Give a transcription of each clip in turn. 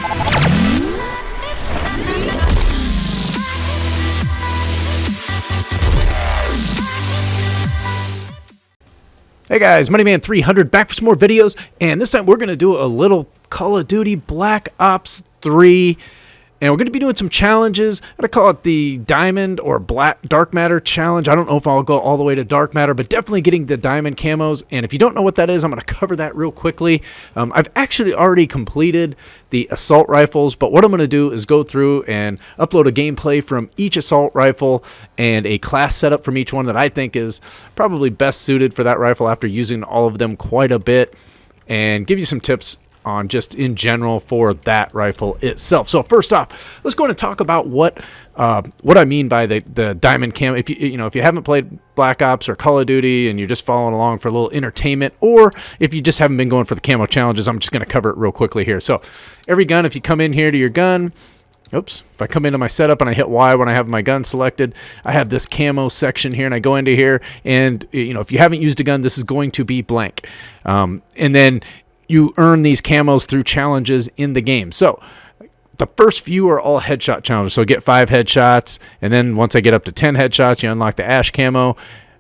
Hey guys, Moneyman300 back for some more videos, and this time we're going to do a little Call of Duty Black Ops 3, and we're going to be doing some challenges. I'm going to call it the Diamond or Black Dark Matter Challenge. I don't know if I'll go all the way to Dark Matter, but definitely getting the Diamond camos, and if you don't know what that is, I'm going to cover that real quickly. I've actually already completed the assault rifles, but what I'm going to do is go through and upload a gameplay from each assault rifle and a class setup from each one that I think is probably best suited for that rifle after using all of them quite a bit, and give you some tips on just in general for that rifle itself. So first off, let's go and talk about what I mean by the diamond camo. If you haven't played Black Ops or Call of Duty and you're just following along for a little entertainment, or if you just haven't been going for the camo challenges, I'm just going to cover it real quickly here. So every gun, if you come in here to your gun, if I come into my setup and I hit Y when I have my gun selected, I have this camo section here, and I go into here, and if you haven't used a gun, this is going to be blank, and then you earn these camos through challenges in the game. So the first few are all headshot challenges. So get 5 headshots, and then once I get up to 10 headshots, you unlock the ash camo.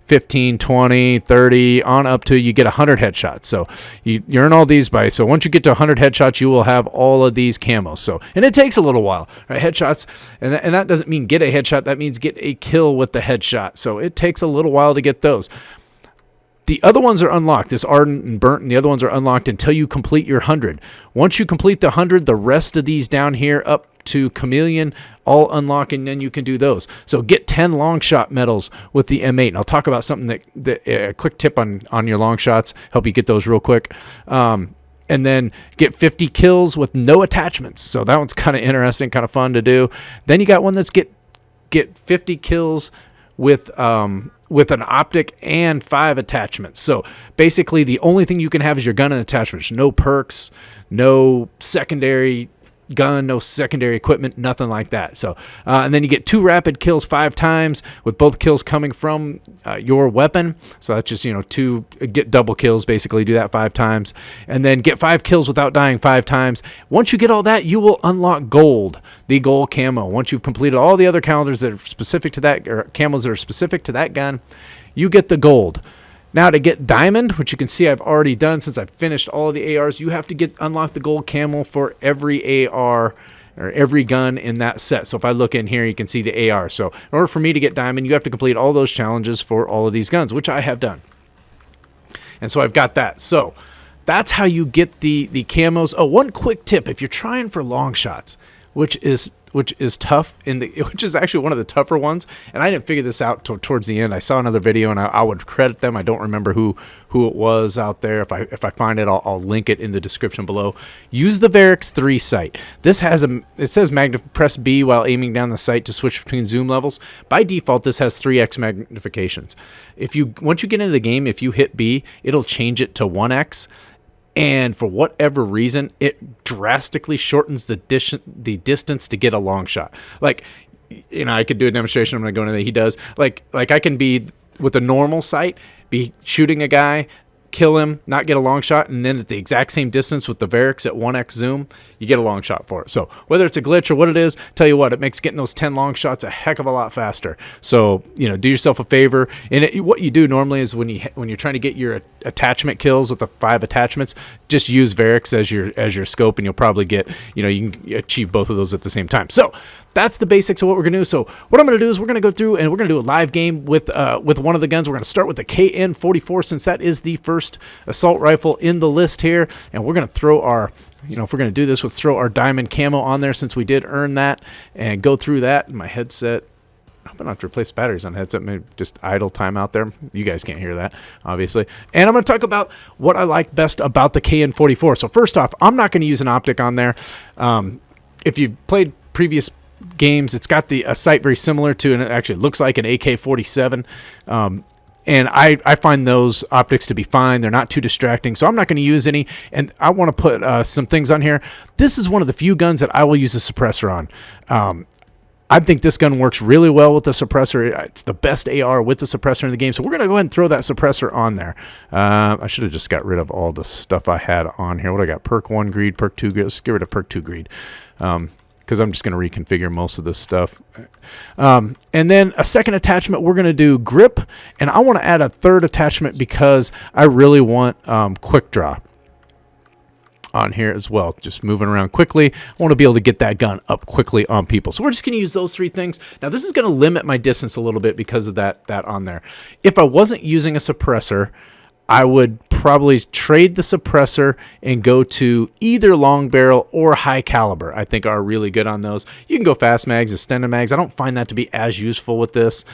15, 20, 30, on up to you get 100 headshots. So you earn all these so once you get to 100 headshots, you will have all of these camos. So, and it takes a little while, right? Headshots, and that doesn't mean get a headshot. That means get a kill with the headshot. So it takes a little while to get those. The other ones are unlocked. This Ardent and Burnt, and the other ones are unlocked until you complete your 100. Once you complete the 100, the rest of these down here up to Chameleon all unlock, and then you can do those. So get 10 long shot medals with the M8. And I'll talk about something a quick tip on your long shots, help you get those real quick. And then get 50 kills with no attachments. So that one's kind of interesting, kind of fun to do. Then you got one that's get 50 kills with an optic and 5 attachments. So basically the only thing you can have is your gun and attachments. No perks, no secondary gun, no secondary equipment, nothing like that. So and then you get 2 rapid kills 5 times, with both kills coming from your weapon. So that's just get double kills, basically do that 5 times, and then get 5 kills without dying 5 times. Once you get all that, you will unlock gold, the gold camo. Once you've completed all the other calendars that are specific to that, or camos that are specific to that gun, you get the gold. Now to get diamond, which you can see I've already done since I've finished all of the ARs, you have to unlock the gold camo for every AR or every gun in that set. So if I look in here, you can see the AR. So in order for me to get diamond, you have to complete all those challenges for all of these guns, which I have done. And so I've got that. So that's how you get the camos. Oh, one quick tip: if you're trying for long shots, which is tough, which is actually one of the tougher ones, and I didn't figure this out towards the end. I saw another video, and I would credit them. I don't remember who it was out there. If I find it, I'll link it in the description below. Use the Varix 3 sight. This has it says press B while aiming down the sight to switch between zoom levels. By default, this has 3x magnifications. Once you get into the game, if you hit B, it'll change it to 1x. And for whatever reason, it drastically shortens the distance to get a long shot. Like, I could do a demonstration. I'm going to go into that. He does. Like I can be with a normal sight, be shooting a guy, kill him, not get a long shot, and then at the exact same distance with the Varix at 1x zoom, you get a long shot for it. So whether it's a glitch or what it is, tell you what, it makes getting those 10 long shots a heck of a lot faster. So do yourself a favor. And what you do normally is when you're trying to get your attachment kills with the 5 attachments, just use Varix as your scope, and you'll probably get you can achieve both of those at the same time. So that's the basics of what we're going to do. So what I'm going to do is we're going to go through and we're going to do a live game with one of the guns. We're going to start with the KN-44, since that is the first assault rifle in the list here. And we're going to throw our, if we're going to do this, we'll throw our diamond camo on there, since we did earn that, and go through that. My headset, I hope I don't have to replace batteries on the headset. Maybe just idle time out there. You guys can't hear that, obviously. And I'm going to talk about what I like best about the KN-44. So first off, I'm not going to use an optic on there. If you've played previous games, it's got a sight very similar to, and it actually looks like an AK-47. And I find those optics to be fine. They're not too distracting, so I'm not going to use any. And I want to put some things on here. This is one of the few guns that I will use a suppressor on. I think this gun works really well with the suppressor. It's the best AR with the suppressor in the game, so we're going to go ahead and throw that suppressor on there. I should have just got rid of all the stuff I had on here. What I got? Perk 1 greed, Perk 2 greed. Let's get rid of Perk 2 greed because I'm just going to reconfigure most of this stuff. And then a second attachment, we're going to do grip, and I want to add a third attachment because I really want quick draw on here as well, just moving around quickly. I want to be able to get that gun up quickly on people. So we're just going to use those 3 things. Now this is going to limit my distance a little bit because of that on there. If I wasn't using a suppressor, I would probably trade the suppressor and go to either long barrel or high caliber. I think are really good on those. You can go fast mags, extended mags. I don't find that to be as useful with this.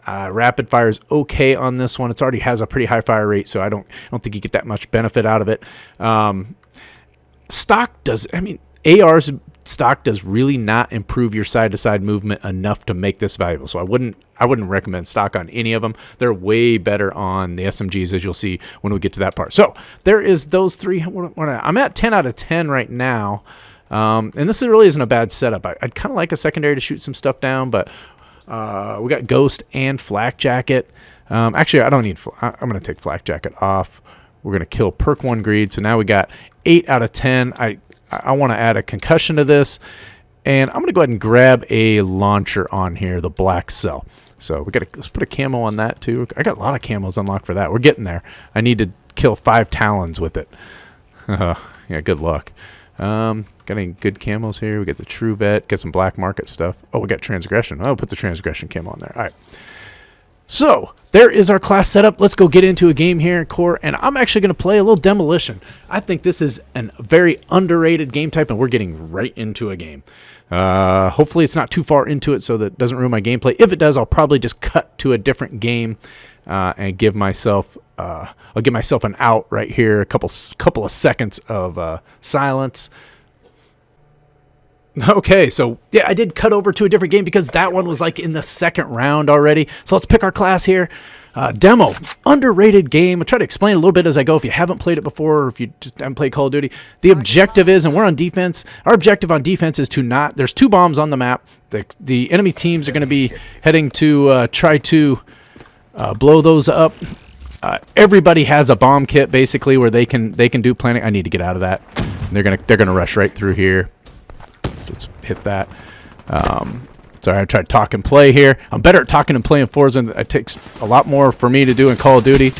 Rapid fire is okay on this one. It already has a pretty high fire rate, so I don't think you get that much benefit out of it. Stock does, I mean, AR's stock does really not improve your side-to-side movement enough to make this valuable. So I wouldn't recommend stock on any of them. They're way better on the SMGs, as you'll see when we get to that part. So there is those 3. I'm at 10 out of 10 right now. And this really isn't a bad setup. I'd kind of like a secondary to shoot some stuff down, but we got Ghost and Flak Jacket. Actually, I don't need, I'm going to take Flak Jacket off. We're going to kill Perk 1 greed. So now we got 8 out of 10. I want to add a concussion to this, and I'm going to go ahead and grab a launcher on here, the black cell. So let's put a camo on that too. I got a lot of camos unlocked for that. We're getting there. I need to kill 5 talons with it. Yeah, good luck. Got any good camos here? We got the True Vet, got some black market stuff. Oh, we got transgression. Oh, put the transgression camo on there. All right. So there is our class setup. Let's go get into a game here in Core, and I'm actually going to play a little Demolition. I think this is a very underrated game type, and we're getting right into a game. Hopefully it's not too far into it so that it doesn't ruin my gameplay. If it does, I'll probably just cut to a different game and give myself I'll give myself an out right here, a couple of seconds of silence. Okay, so yeah, I did cut over to a different game because that one was like in the second round already. So let's pick our class here. Demo, underrated game. I'll try to explain a little bit as I go if you haven't played it before or if you just haven't played Call of Duty. The objective is, and we're on defense, our objective on defense is to not, there's 2 bombs on the map. The enemy teams are going to be heading to try to blow those up. Everybody has a bomb kit basically where they can do planning. I need to get out of that. They're gonna rush right through here. Let's hit that. Sorry, I tried to talk and play here. I'm better at talking and playing Forza. It takes a lot more for me to do in Call of Duty.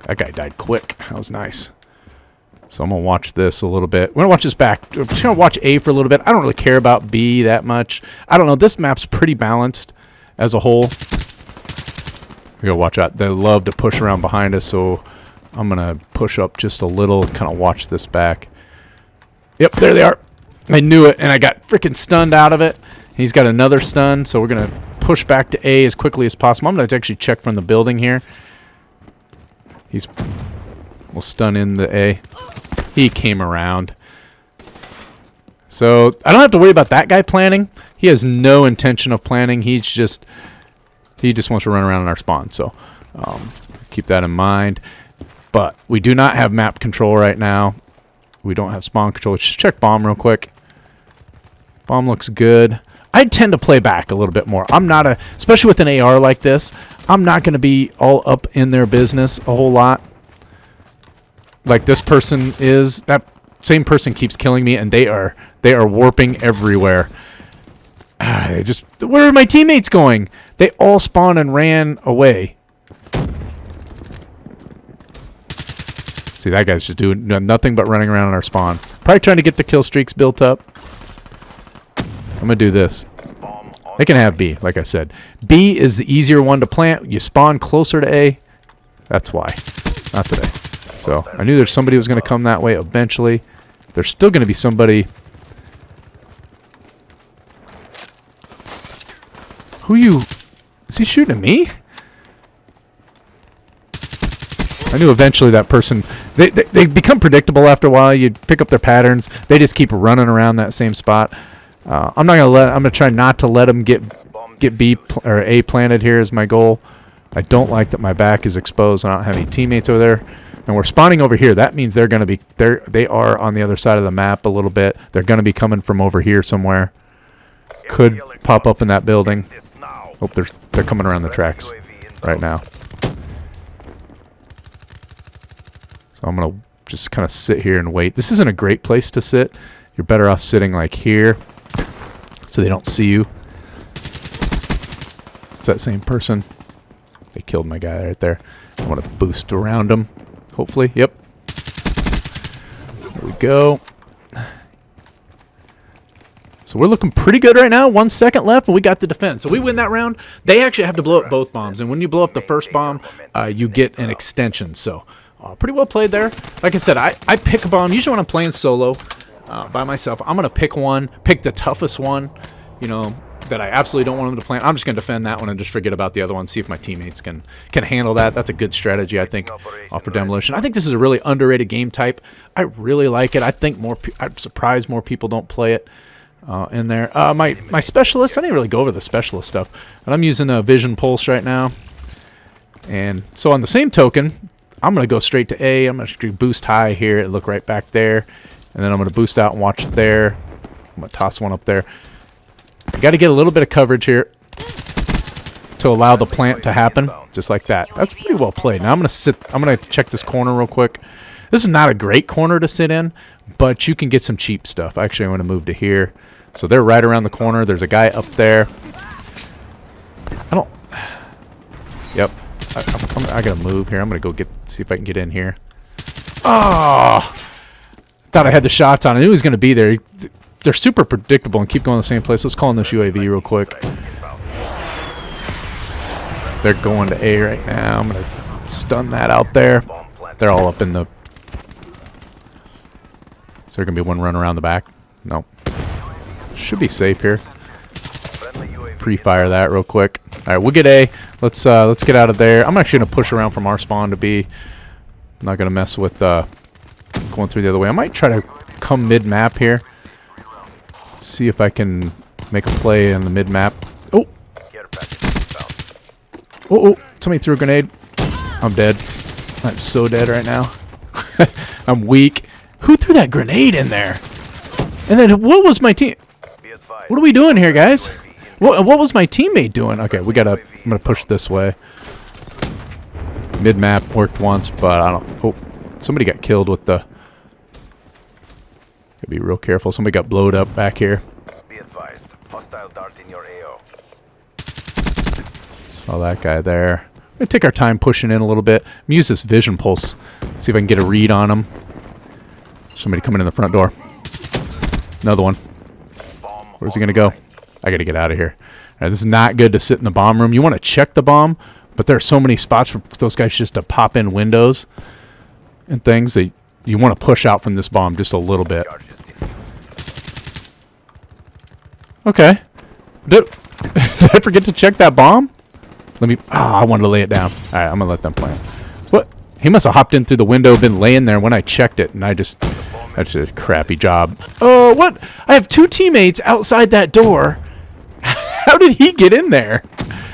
That guy died quick. That was nice. So I'm going to watch this a little bit. We're going to watch this back. I'm just going to watch A for a little bit. I don't really care about B that much. I don't know. This map's pretty balanced as a whole. We got to watch out. They love to push around behind us, so I'm going to push up just a little and kind of watch this back. Yep, there they are. I knew it, and I got freaking stunned out of it. He's got another stun, so we're going to push back to A as quickly as possible. I'm going to actually check from the building here. We'll stun in the A. He came around. So I don't have to worry about that guy planning. He has no intention of planning. He just wants to run around in our spawn. So keep that in mind. But we do not have map control right now. We don't have spawn control. Let's just check bomb real quick. Bomb looks good. I tend to play back a little bit more. I'm not especially with an AR like this, I'm not going to be all up in their business a whole lot. Like this person is. That same person keeps killing me, and they are warping everywhere. Where are my teammates going? They all spawned and ran away. See, that guy's just doing nothing but running around in our spawn. Probably trying to get the kill streaks built up. I'm going to do this. They can have B, like I said. B is the easier one to plant. You spawn closer to A. That's why. Not today. So, I knew there's somebody who was going to come that way eventually. There's still going to be somebody. Is he shooting at me? I knew eventually that person, they become predictable after a while. You pick up their patterns. They just keep running around that same spot. I'm gonna try not to let them get B or A planted here is my goal. I don't like that my back is exposed. I don't have any teammates over there, and we're spawning over here. That means they're gonna be they are on the other side of the map a little bit. They're gonna be coming from over here somewhere. could pop up in that building. Oh, they're coming around the tracks right now. So I'm going to just kind of sit here and wait. This isn't a great place to sit. You're better off sitting like here so they don't see you. It's that same person. They killed my guy right there. I want to boost around him, hopefully. Yep. There we go. So we're looking pretty good right now. 1 second left, and we got the defense. So we win that round. They actually have to blow up both bombs, and when you blow up the first bomb, you get an extension. So pretty well played there. Like I said, I pick a bomb. Usually when I'm playing solo by myself, I'm going to pick one, pick the toughest one, you know, that I absolutely don't want them to plant. I'm just going to defend that one and just forget about the other one, see if my teammates can handle that. That's a good strategy, I think, for demolition. I think this is a really underrated game type. I really like it. I think I'm surprised more people don't play it in there. My specialist, I didn't really go over the specialist stuff, but I'm using a vision pulse right now. And so on the same token, I'm going to go straight to A. I'm going to boost high here and look right back there. And then I'm going to boost out and watch there. I'm going to toss one up there. You got to get a little bit of coverage here to allow the plant to happen, just like that. That's pretty well played. Now I'm going to sit. I'm going to check this corner real quick. This is not a great corner to sit in, but you can get some cheap stuff. Actually, I'm going to move to here. So they're right around the corner. There's a guy up there. I don't. Yep. I got to move here. I'm going to go see if I can get in here. Oh! Thought I had the shots on. I knew he was going to be there. They're super predictable and keep going the same place. Let's call in this UAV real quick. They're going to A right now. I'm going to stun that out there. They're all up in the... Is there going to be one run around the back? Nope. Should be safe here. Pre-fire that real quick. All right, we'll get A. Let's get out of there. I'm actually going to push around from our spawn to B. I'm not going to mess with going through the other way. I might try to come mid-map here. See if I can make a play on the mid-map. Oh! Oh! Somebody threw a grenade. I'm dead. I'm so dead right now. I'm weak. Who threw that grenade in there? And then what was my team? What are we doing here, guys? What was my teammate doing? Okay, I'm gonna push this way. Mid-map worked once, but I don't... Oh, somebody got killed with the... Gotta be real careful. Somebody got blowed up back here. Be advised. Hostile dart in your AO. Saw that guy there. We're gonna take our time pushing in a little bit. Use this vision pulse. See if I can get a read on him. Somebody coming in the front door. Another one. Where's he gonna go? I gotta get out of here. All right, this is not good to sit in the bomb room. You want to check the bomb, but there are so many spots for those guys just to pop in windows and things that you want to push out from this bomb just a little bit. Okay. Did I forget to check that bomb? Let me... I wanted to lay it down. All right, I'm going to let them plant. What? He must have hopped in through the window, been laying there when I checked it, and I just... That's a crappy job. Oh, what? I have two teammates outside that door. How did he get in there?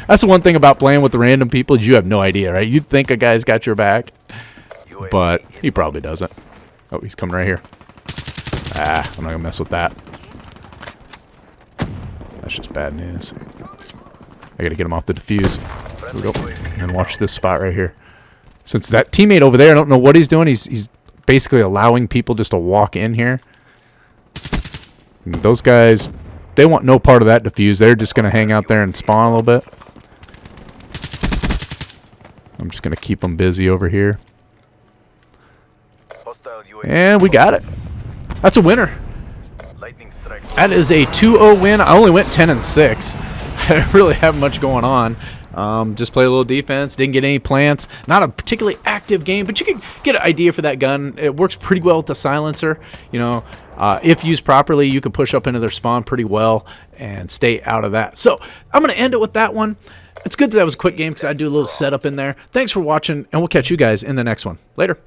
That's the one thing about playing with the random people is you have no idea, right? You'd think a guy's got your back, but he probably doesn't. Oh, he's coming right here. I'm not going to mess with that. That's just bad news. I got to get him off the defuse. Here we go. And then watch this spot right here. Since that teammate over there, I don't know what he's doing. He's basically allowing people just to walk in here. And those guys, they want no part of that defuse. They're just going to hang out there and spawn a little bit. I'm just going to keep them busy over here. And we got it. That's a winner. That is a 2-0 win. I only went 10-6. I didn't really have much going on. Just play a little defense. Didn't get any plants. Not a particularly active game, but you can get an idea for that gun. It works pretty well with the silencer. You know, if used properly, you can push up into their spawn pretty well and stay out of that. So I'm going to end it with that one. It's good that was a quick game because I do a little setup in there. Thanks for watching, and we'll catch you guys in the next one. Later.